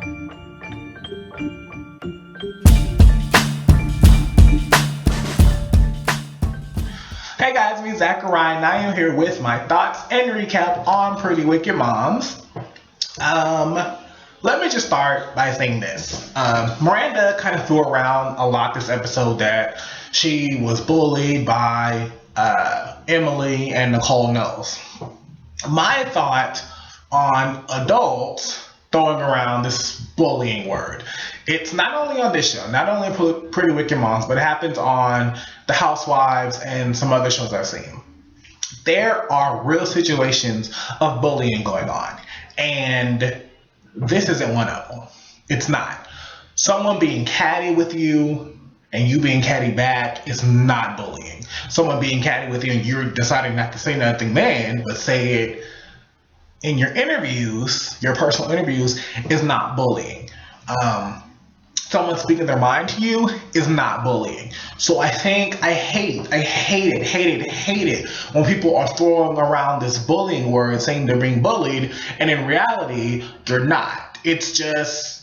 Hey guys, me Zachariah, and I am here with my thoughts and recap on Pretty Wicked Moms. Let me just start by saying this. Miranda kind of threw around a lot this episode that she was bullied by Emily and Nicole Knowles. My thought on adults throwing around this bullying word. It's not only on this show, not only Pretty Wicked Moms, but it happens on The Housewives and some other shows I've seen. There are real situations of bullying going on, and this isn't one of them. It's not. Someone being catty with you and you being catty back is not bullying. Someone being catty with you and you're deciding not to say nothing then, but say it in your interviews, your personal interviews, is not bullying. Someone speaking their mind to you is not bullying. So I think I hate it when people are throwing around this bullying word saying they're being bullied, and in reality, you're not. It's just,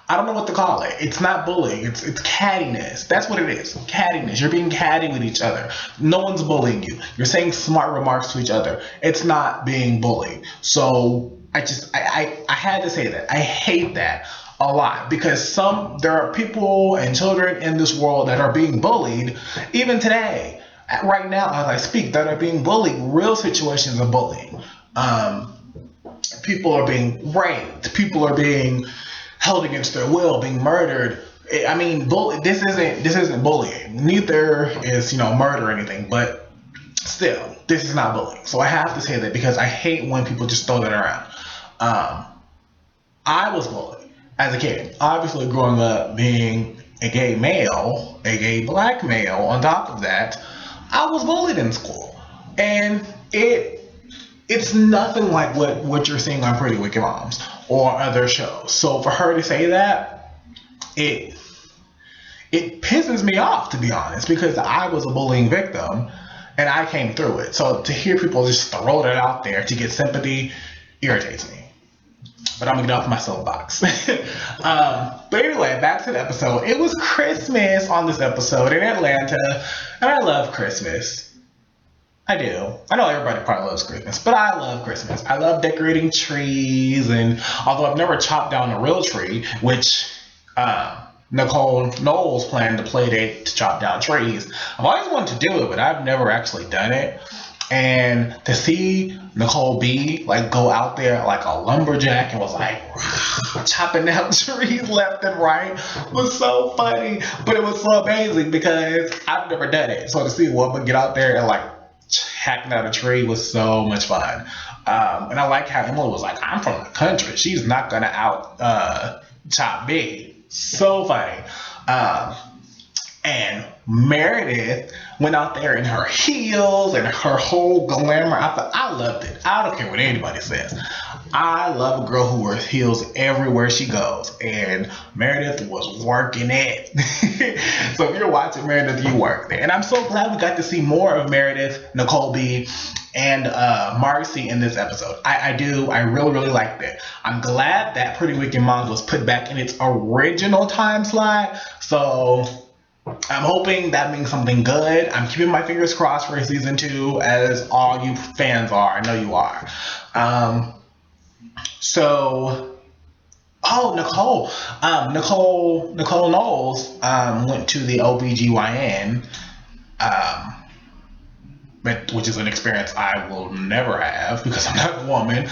I don't know what to call it. It's not bullying. It's cattiness. That's what it is. Cattiness. You're being catty with each other. No one's bullying you. You're saying smart remarks to each other. It's not being bullied. So I had to say that. I hate that a lot because there are people and children in this world that are being bullied even today. Right now, as I speak, that are being bullied. Real situations of bullying. People are being raped. People are being held against their will, being murdered. I mean, this isn't bullying. Neither is murder or anything. But still, this is not bullying. So I have to say that because I hate when people just throw that around. I was bullied as a kid. Obviously, growing up being a gay male, a gay black male. On top of that, I was bullied in school, and it's nothing like what you're seeing on Pretty Wicked Moms or other shows. So for her to say that, it pisses me off, to be honest, because I was a bullying victim and I came through it. So to hear people just throw that out there to get sympathy irritates me. But I'm gonna get off my soapbox. But anyway, back to the episode. It was Christmas on this episode in Atlanta, and I love Christmas. I do. I know everybody probably loves Christmas, but I love Christmas. I love decorating trees, and although I've never chopped down a real tree, which Nicole Knowles planned to play date to chop down trees, I've always wanted to do it, but I've never actually done it. And to see Nicole B go out there like a lumberjack and was like chopping down trees left and right was so funny, but it was so amazing because I've never done it. So to see a woman get out there and hacking out a tree was so much fun. And I like how Emily was like, I'm from the country. She's not gonna chop me. So funny. And Meredith went out there in her heels and her whole glamour outfit. I loved it. I don't care what anybody says. I love a girl who wears heels everywhere she goes. And Meredith was working it. So if you're watching Meredith, you worked it. And I'm so glad we got to see more of Meredith, Nicole B, and Marcy in this episode. I do. I really, really liked it. I'm glad that Pretty Wicked Moms was put back in its original time slot. So I'm hoping that means something good. I'm keeping my fingers crossed for season 2, as all you fans are. I know you are. Nicole Knowles went to the OBGYN, which is an experience I will never have because I'm not a woman.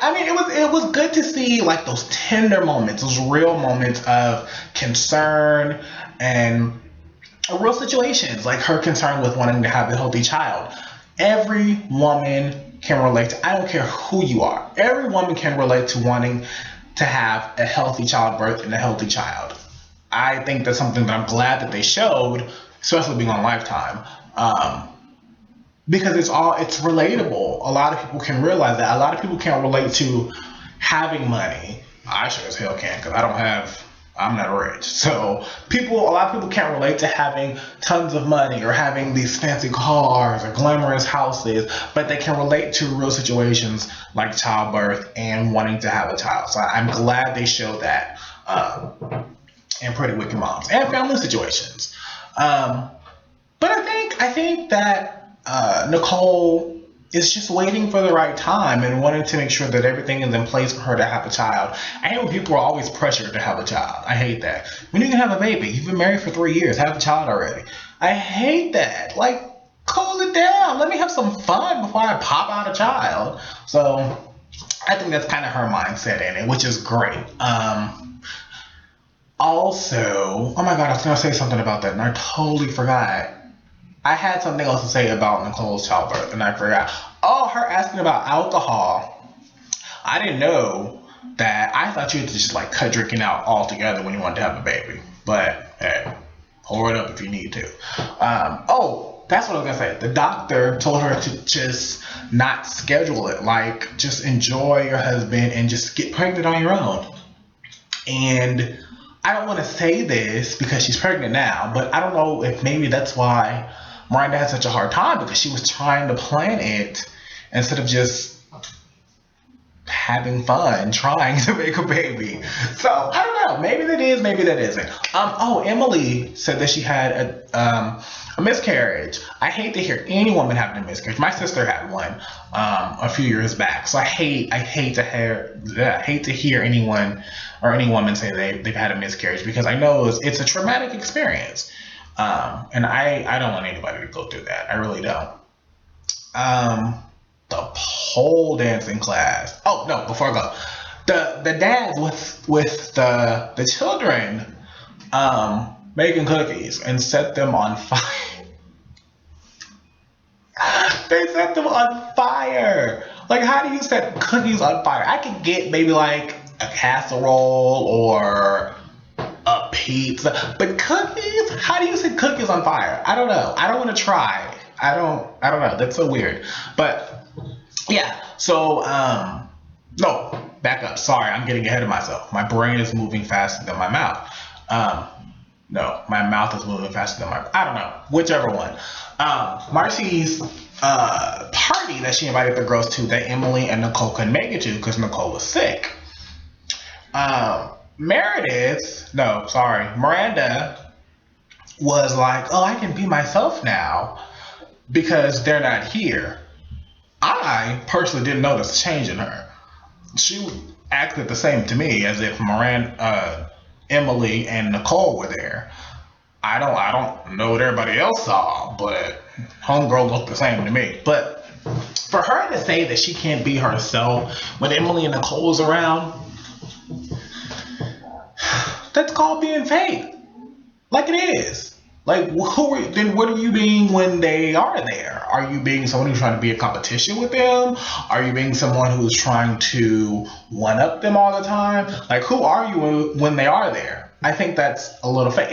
I mean, it was good to see those tender moments, those real moments of concern and real situations, like her concern with wanting to have a healthy child. Every woman can relate to, I don't care who you are, every woman can relate to wanting to have a healthy childbirth and a healthy child. I think that's something that I'm glad that they showed, especially being on Lifetime. Because it's relatable. A lot of people can realize that. A lot of people can't relate to having money. I sure as hell can, because I don't have I'm not rich. So a lot of people can't relate to having tons of money or having these fancy cars or glamorous houses, but they can relate to real situations like childbirth and wanting to have a child. So I'm glad they showed that in Pretty Wicked Moms and family situations. But I think that Nicole is just waiting for the right time and wanting to make sure that everything is in place for her to have a child. I hate when people are always pressured to have a child. I hate that. When you can have a baby, you've been married for 3 years, have a child already. I hate that. Like, cool it down. Let me have some fun before I pop out a child. So I think that's kind of her mindset in it, which is great. Also, oh my God, I was going to say something about that and I totally forgot. I had something else to say about Nicole's childbirth and I forgot. Oh, her asking about alcohol. I didn't know that. I thought you had to just like cut drinking out altogether when you wanted to have a baby. But hey, pour it up if you need to. That's what I was gonna say. The doctor told her to just not schedule it. Like, just enjoy your husband and just get pregnant on your own. And I don't want to say this because she's pregnant now, but I don't know if maybe that's why Miranda had such a hard time, because she was trying to plan it instead of just having fun trying to make a baby. So I don't know. Maybe that is, maybe that isn't. Emily said that she had a miscarriage. I hate to hear any woman having a miscarriage. My sister had one a few years back. So I hate to hear anyone or any woman say they've had a miscarriage, because I know it's a traumatic experience. And I don't want anybody to go through that. I really don't. The pole dancing class. Oh no, before I go, the dads with the children making cookies and set them on fire. They set them on fire. Like, how do you set cookies on fire? I could get maybe like a casserole or a pizza, but cookies? How do you set cookies on fire? I don't know. I don't want to try. I don't know. That's so weird. But yeah. So no, back up. Sorry, I'm getting ahead of myself. My brain is moving faster than my mouth. No, my mouth is moving faster than I don't know. Whichever one. Marcy's party that she invited the girls to, that Emily and Nicole couldn't make it to because Nicole was sick. Miranda was like, oh, I can be myself now because they're not here. I personally didn't notice a change in her. She acted the same to me as if Emily and Nicole were there. I don't know what everybody else saw, but homegirl looked the same to me. But for her to say that she can't be herself when Emily and Nicole's around, that's called being fake. Like it is. Like, then what are you being when they are there? Are you being someone who's trying to be a competition with them? Are you being someone who's trying to one-up them all the time? Like, who are you when they are there? I think that's a little fake.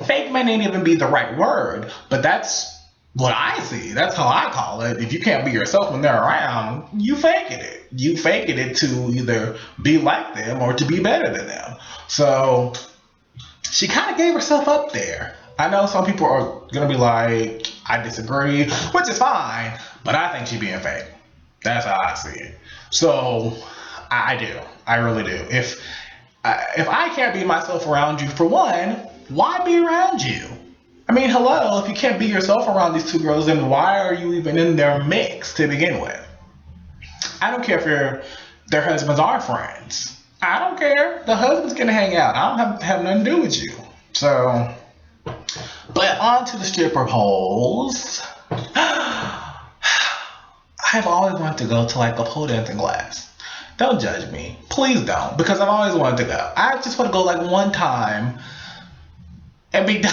Fake may not even be the right word, but that's what I see. That's how I call it. If you can't be yourself when they're around, you faking it. You faking it to either be like them or to be better than them. So she kind of gave herself up there. I know some people are going to be like, I disagree, which is fine, but I think she's being fake. That's how I see it. So I do. I really do. If I can't be myself around you, for one, why be around you? I mean, hello, if you can't be yourself around these two girls, then why are you even in their mix to begin with? I don't care if their husbands are friends. I don't care. The husband's going to hang out. I don't have nothing to do with you. So, but on to the stripper poles. I've always wanted to go to like a pole dancing class. Don't judge me. Please don't. Because I've always wanted to go. I just want to go like one time and be done.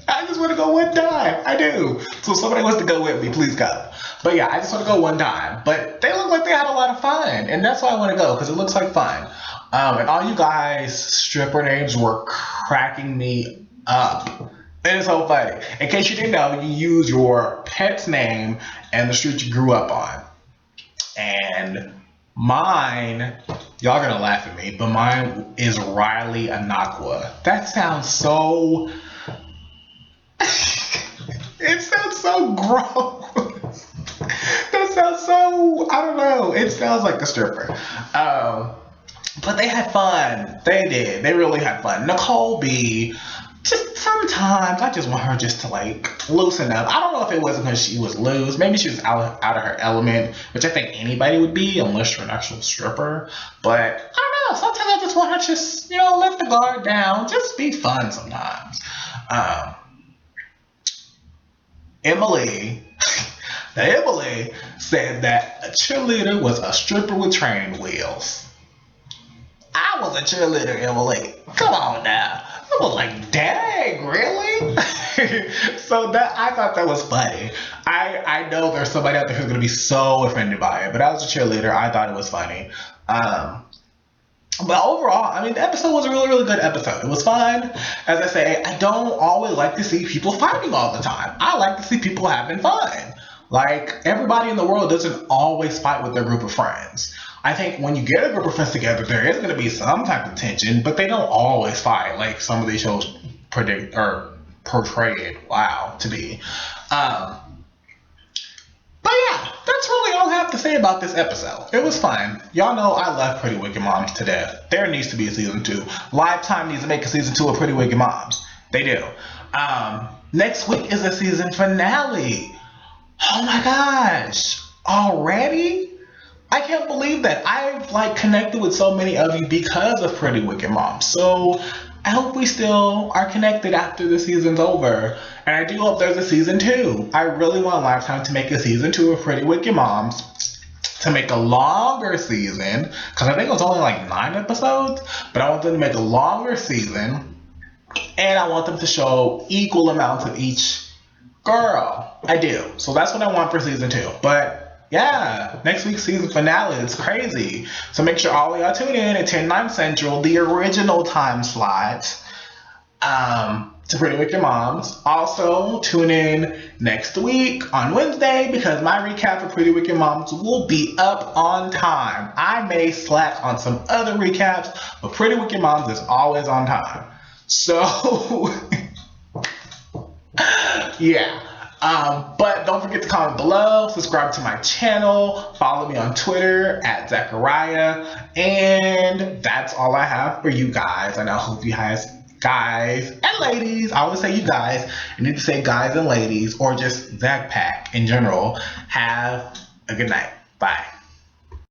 I just want to go one time. I do. So if somebody wants to go with me, please go. But yeah, I just want to go one time. But they look like they had a lot of fun. And that's why I want to go, because it looks like fun. And all you guys' stripper names were cracking me up. It is so funny. In case you didn't know, you use your pet's name and the street you grew up on. And Mine, y'all gonna laugh at me, but mine is Riley Anakwa. That sounds so. It sounds so gross. That sounds so. I don't know. It sounds like a stripper. But they had fun. They did. They really had fun. Nicole B. Just sometimes I just want her just to like loosen up. I don't know if it was because she was loose. Maybe she was out of her element, which I think anybody would be unless you're an actual stripper. But I don't know. Sometimes I just want her to just lift the guard down. Just be fun sometimes. Um, Emily. Now Emily said that a cheerleader was a stripper with training wheels. I was a cheerleader, Emily. Come on now. I was like, dang, really? So that I thought that was funny. I know there's somebody out there who's gonna be so offended by it, but I was a cheerleader. I thought it was funny. But overall, I mean, the episode was a really, really good episode. It was fun. As I say, I don't always like to see people fighting all the time. I like to see people having fun. Like, everybody in the world doesn't always fight with their group of friends. I think when you get a group of friends together, there is going to be some type of tension, but they don't always fight like some of these shows predict or portray it. Wow, to be. But yeah, that's really all I have to say about this episode. It was fun. Y'all know I love Pretty Wicked Moms to death. There needs to be a season 2. Lifetime needs to make a season 2 of Pretty Wicked Moms. They do. Next week is the season finale. Oh my gosh. Already? I can't believe that. I've like connected with so many of you because of Pretty Wicked Moms. So I hope we still are connected after the season's over. And I do hope there's a season 2. I really want Lifetime to make a season 2 of Pretty Wicked Moms, to make a longer season, because I think it was only like 9 episodes, but I want them to make a longer season, and I want them to show equal amounts of each girl. I do. So that's what I want for season 2. But yeah, next week's season finale is crazy. So make sure all of y'all tune in at 10, 9 Central, the original time slot, to Pretty Wicked Moms. Also, tune in next week on Wednesday because my recap for Pretty Wicked Moms will be up on time. I may slack on some other recaps, but Pretty Wicked Moms is always on time. So, yeah. But don't forget to comment below, subscribe to my channel, follow me on Twitter at Zachariah, and that's all I have for you guys. And I hope you guys and ladies, I always say you guys, I need to say guys and ladies, or just Zach Pack in general, have a good night. Bye.